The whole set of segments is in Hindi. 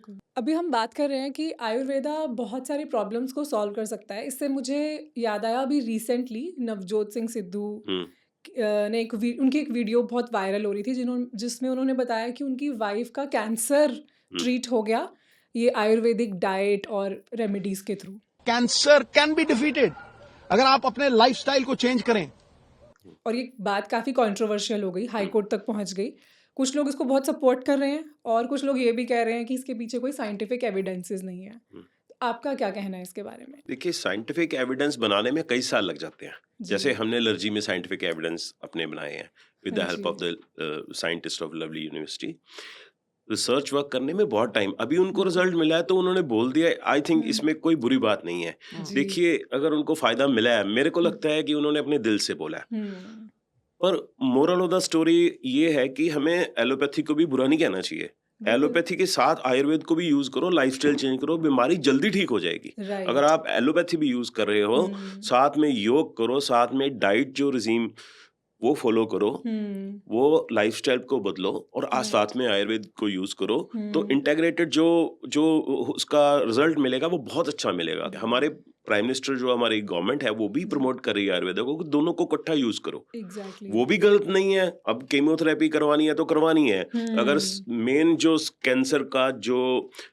बिल्कुल। अभी हम बात कर रहे हैं कि आयुर्वेदा बहुत सारी प्रॉब्लम्स को सॉल्व कर सकता है। इससे मुझे याद आया अभी रिसेंटली नवजोत सिंह सिद्धू हुँ, ने उनकी एक वीडियो बहुत वायरल हो रही थी जिसमें उन्होंने बताया कि उनकी वाइफ का कैंसर हुँ। ट्रीट हो गया ये आयुर्वेदिक डाइट और रेमेडीज के through. Cancer can be defeated अगर आप अपने लाइफस्टाइल को चेंज करें। और ये बात काफ़ी कंट्रोवर्शियल हो गई, हाई कोर्ट तक पहुंच गई। कुछ लोग इसको बहुत सपोर्ट कर रहे हैं और कुछ लोग ये भी कह रहे हैं कि इसके पीछे कोई साइंटिफिक एविडेंसेस नहीं है। आपका क्या कहना है इसके बारे में? देखिए साइंटिफिक एविडेंस बनाने में कई साल लग जाते हैं। जी। जैसे हमने एलर्जी में साइंटिफिक एविडेंस अपने बनाए हैं विद द हाँ हेल्प जी। Of the scientist of Lovely university. Research work करने में बहुत टाइम, अभी उनको रिजल्ट मिला है तो उन्होंने बोल दिया। आई थिंक हुँ। इसमें कोई बुरी बात नहीं है। जी। देखिए अगर उनको फायदा मिला है, मेरे को लगता है कि उन्होंने अपने दिल से बोला है। हुँ। पर मोरल ऑफ द स्टोरी ये है कि हमें एलोपैथी को भी बुरा नहीं कहना चाहिए। बिल्कुल। एलोपैथी के साथ आयुर्वेद को भी यूज करो, लाइफस्टाइल चेंज करो, बीमारी जल्दी ठीक हो जाएगी। अगर राइट। आप एलोपैथी भी यूज कर रहे हो, हुँ। साथ में योग करो, साथ में डाइट जो रिजीम वो फॉलो करो, हुँ। वो लाइफस्टाइल को बदलो और आज राइट। साथ में आयुर्वेद को यूज करो, तो हुँ। इंटीग्रेटेड जो जो उसका रिजल्ट मिलेगा वो बहुत अच्छा मिलेगा। हमारे प्राइम मिनिस्टर जो हमारी गवर्नमेंट है वो भी प्रमोट कर रही है आयुर्वेद को कि दोनों को इकट्ठा यूज करो। एग्ज़ैक्टली। वो भी गलत नहीं है। अब कीमोथेरेपी करवानी है तो करवानी है। अगर हुँ। मेन जो कैंसर का जो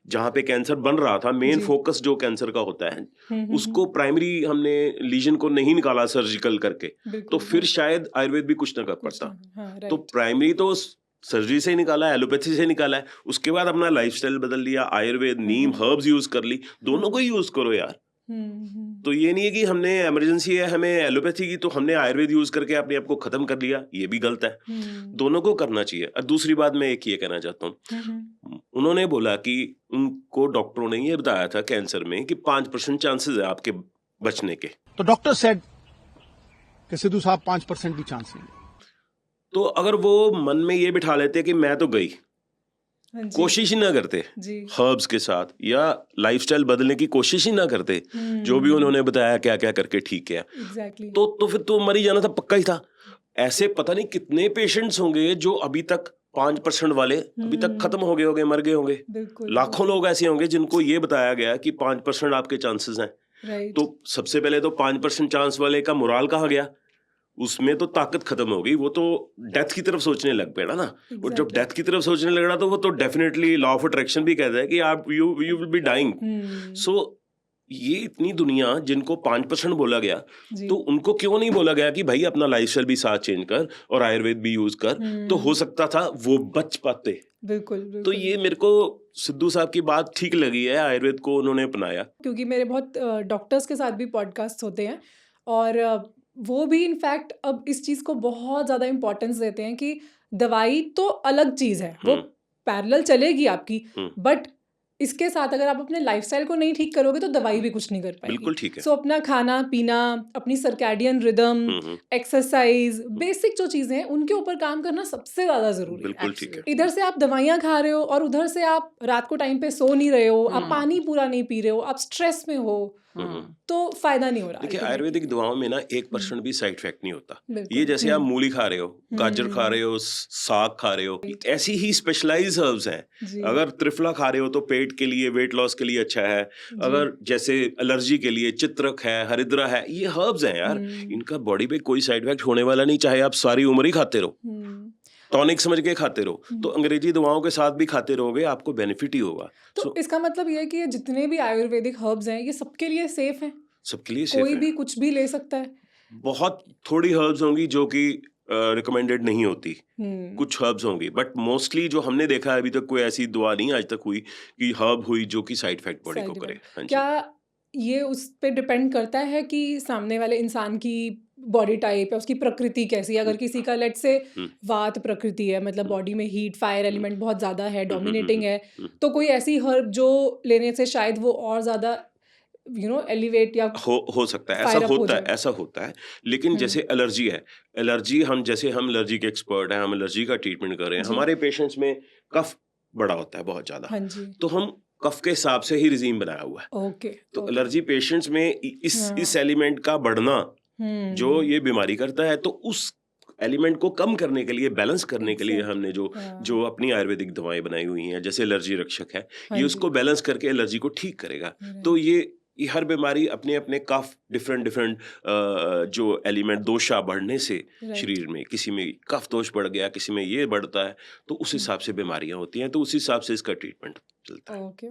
जहाँ पे कैंसर बन रहा था, मेन जी। फोकस जो कैंसर का होता है, हुँ। उसको प्राइमरी हमने लीजन को नहीं निकाला सर्जिकल करके, तो बिल्कुल, फिर हाँ। शायद आयुर्वेद भी कुछ ना कर कुछ पाता। ना, हाँ, तो राइट। प्राइमरी तो सर्जरी से ही निकाला है, एलोपैथी से निकाला है, उसके बाद अपना लाइफस्टाइल बदल लिया, आयुर्वेद, हुँ, नीम, हुँ। हर्ब्स यूज कर ली, दोनों को हुँ। ही यूज करो यार। हुँ। तो ये नहीं है कि हमने इमरजेंसी है हमें एलोपैथी की तो हमने आयुर्वेद यूज करके अपने आप को खत्म कर लिया, ये भी गलत है। हुँ। दोनों को करना चाहिए। और दूसरी बात मैं एक ये कहना चाहता हूँ, हुँ। उन्होंने बोला कि उनको डॉक्टरों ने ये बताया था कैंसर में कि 5% चांसेस है आपके बचने के। तो डॉक्टर सेड कि सिद्धू साहब 5% भी चांस नहीं। तो अगर वो मन में ये बिठा लेते कि मैं तो गई, हाँ जी। कोशिश ही ना करते जी। हर्ब्स के साथ या लाइफस्टाइल बदलने की कोशिश ही ना करते, जो भी हुँ। उन्होंने बताया क्या क्या करके ठीक किया, एग्ज़ैक्टली। तो फिर तो मर ही जाना था, पक्का ही था। ऐसे पता नहीं कितने पेशेंट्स होंगे जो अभी तक 5% वाले अभी तक खत्म हो गए होंगे, मर गए होंगे। बिल्कुल, लाखों बिल्कुल। लोग ऐसे होंगे जिनको ये बताया गया कि 5% आपके चांसेस हैं। राइट। तो सबसे पहले तो 5% चांस वाले का मोराल कहाँ गया? उसमें तो ताकत खत्म हो गई, वो तो डेथ की तरफ सोचने लग पे ना। और जब एग्ज़ैक्टली। डेथ की तरफ सोचने लग रहा तो वो तो डेफिनेटली लॉ ऑफ अट्रैक्शन भी कहता है कि आप you you will be dying. हुँ। सो ये इतनी दुनिया जिनको 5% बोला गया, जी। तो उनको क्यों नहीं बोला गया कि भाई अपना लाइफस्टाइल भी साथ चेंज कर और आयुर्वेद भी यूज कर, तो हो हुँ। सकता था वो बच पाते। बिल्कुल, तो बिल्कुल। ये मेरे को सिद्धू साहब की बात ठीक लगी है, आयुर्वेद को उन्होंने अपनाया। क्योंकि मेरे बहुत डॉक्टर्स के साथ भी पॉडकास्ट होते हैं और वो भी इनफैक्ट अब इस चीज़ को बहुत ज़्यादा इम्पोर्टेंस देते हैं कि दवाई तो अलग चीज़ है, वो हम्म, पैरेलल चलेगी आपकी, हम्म, बट इसके साथ अगर आप अपने लाइफस्टाइल को नहीं ठीक करोगे तो दवाई भी कुछ नहीं कर पाएगी। बिल्कुल ठीक है। सो अपना खाना पीना, अपनी सर्कैडियन रिदम, हम्म, एक्सरसाइज, बेसिक जो चीज़ें हैं उनके ऊपर काम करना सबसे ज़्यादा ज़रूरी है। बिल्कुल ठीक है। इधर से आप दवाइयाँ खा रहे हो और उधर से आप रात को टाइम पे सो नहीं रहे हो, आप पानी पूरा नहीं पी रहे हो, आप स्ट्रेस में हो, तो फायदा नहीं हो रहा देखिए अल्टीमेटली। आयुर्वेदिक दवाओं में ना 1% भी साइड इफेक्ट नहीं होता। बिल्कुल। ये जैसे आप मूली खा रहे हो, गाजर खा रहे हो, साग खा रहे हो, Right. ऐसी ही स्पेशलाइज हर्ब्स हैं। जी। अगर त्रिफला खा रहे हो तो पेट के लिए, वेट लॉस के लिए अच्छा है। अगर जैसे एलर्जी के लिए चित्रक है, हरिद्रा है, ये हर्ब्स हैं यार, इनका बॉडी पे कोई साइड इफेक्ट होने वाला नहीं, चाहे आप सारी उम्र ही खाते रहो, टॉनिक समझ के खाते रहो। तो अंग्रेजी दवाओं के साथ भी खाते रहोगे, आपको बेनिफिट ही होगा। तो इसका मतलब ये है कि ये जितने भी आयुर्वेदिक हर्ब्स हैं ये सबके लिए सेफ हैं, सबके लिए सेफ कोई है। भी कुछ भी ले सकता है। बहुत थोड़ी हर्ब्स होंगी जो कि रिकमेंडेड नहीं होती, हम्म। कुछ हर्ब्स होंगी, बट मोस्टली जो हमने देखा है अभी तक कोई ऐसी दवा नहीं आज तक हुई कि हर्ब हुई जो कि साइड इफेक्ट बॉडी को साइड करे। इफेक्ट हाँ जी। क्या ये उस पे डिपेंड करता है कि सामने वाले इंसान की बॉडी टाइप है, उसकी प्रकृति कैसी है? अगर किसी का लेट से हम्म, वात प्रकृति है, मतलब बॉडी में हीट फायर एलिमेंट बहुत ज़्यादा है, हम्म, हम्म, डोमिनेटिंग है, हम्म, तो कोई ऐसी हर्ब जो लेने से शायद वो और ज़्यादा एलिवेट या हो सकता है, फायर अप हो जाए। ऐसा होता है। लेकिन हम्म। जैसे एलर्जी है, एलर्जी हम जैसे हम एलर्जी के एक्सपर्ट हैं, हम एलर्जी का ट्रीटमेंट कर रहे हैं, जी। हमारे पेशेंट्स में कफ बड़ा होता है बहुत ज्यादा, हाँ जी। तो हम कफ के हिसाब से ही रिजीम बनाया हुआ है। ओके। तो ओके। एलर्जी पेशेंट्स में इस हाँ। एलिमेंट का बढ़ना जो हम्म। ये बीमारी करता है, तो उस एलिमेंट को कम करने के लिए, बैलेंस करने के लिए एग्जैक्ट हमने जो हाँ जो अपनी आयुर्वेदिक दवाएं बनाई हुई हैं, जैसे एलर्जी रक्षक है, हाँ ये जी उसको बैलेंस करके एलर्जी को ठीक करेगा। तो राइट ये हर बीमारी अपने अपने कफ डिफरेंट डिफरेंट जो एलिमेंट दोषा बढ़ने से राइट शरीर में, किसी में कफ दोष बढ़ गया, किसी में ये बढ़ता है, तो उस हिसाब से बीमारियां होती हैं, तो उस हिसाब से इसका ट्रीटमेंट चलता है। ओके